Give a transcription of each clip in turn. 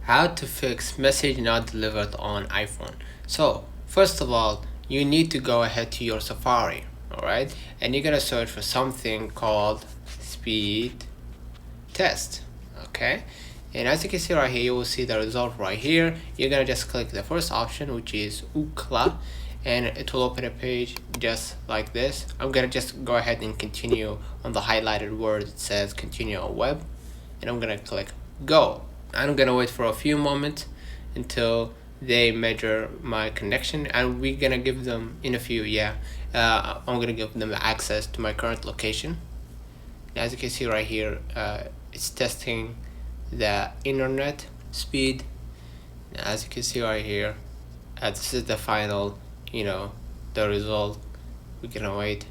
How to fix message not delivered on iPhone. So first of all, you need to go ahead to your Safari, alright, and you're gonna search for something called speed test. Okay, and as you can see right here, you will see the result right here. You're gonna just click the first option, which is Ookla, and it will open a page just like this. I'm gonna just go ahead and continue on the highlighted word that says continue on web, and I'm gonna click go. I'm gonna wait for a few moments until they measure my connection, and we're gonna give them in a few I'm gonna give them access to my current location. As you can see right here, it's testing the internet speed. As you can see right here, this is the final, the result. We're gonna wait.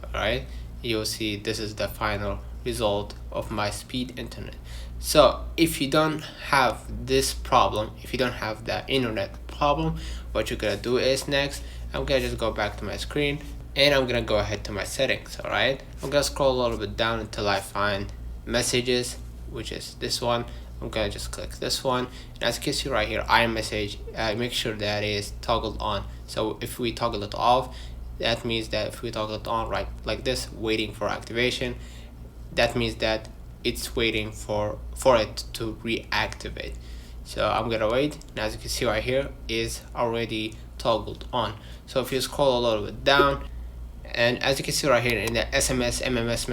Alright, you'll see this is the final result of my speed internet. So if you don't have this problem, if you don't have the internet problem, what you're gonna do is next, I'm gonna just go back to my screen and I'm gonna go ahead to my settings. Alright, I'm gonna scroll a little bit down until I find messages, which is this one. I'm gonna just click this one, and as you can see right here, iMessage, make sure that is toggled on. So if we toggle it off, that means that if we toggle it on right like this, waiting for activation, that means that it's waiting for it to reactivate. So I'm gonna wait, and as you can see right here, is already toggled on. So if you scroll a little bit down, and as you can see right here in the SMS MMS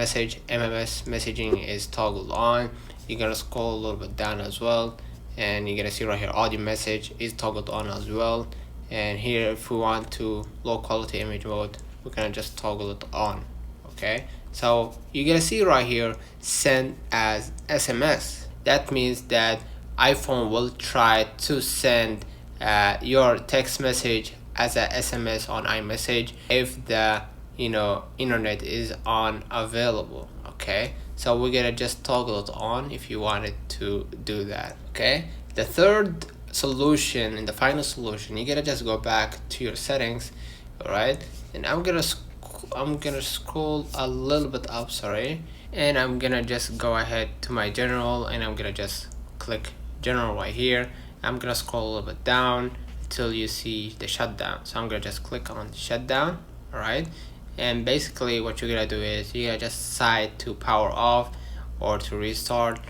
messaging is toggled on. You're gonna scroll a little bit down as well, and you're gonna see right here audio message is toggled on as well. And here, if we want to low quality image mode, we're gonna just toggle it on. Okay, so you're gonna see right here send as SMS. That means that iPhone will try to send your text message as a SMS on iMessage if the internet is unavailable. Okay, so we're gonna just toggle it on if you wanted to do that. Okay, the third solution and the final solution, you gotta just go back to your settings. All right, and I'm gonna scroll a little bit up, sorry, and I'm gonna just go ahead to my general, and I'm gonna just click general right here. I'm gonna scroll a little bit down until you see the shutdown. So I'm gonna just click on shutdown. All right, and basically what you're gonna do is you're gonna just decide to power off or to restart.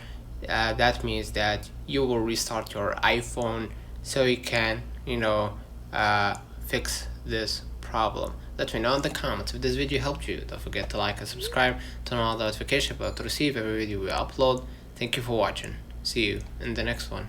That means that you will restart your iPhone so you can fix this problem. Let me know in the comments if this video helped you. Don't forget to like and subscribe, turn on the notification bell to receive every video we upload. Thank you for watching. See you in the next one.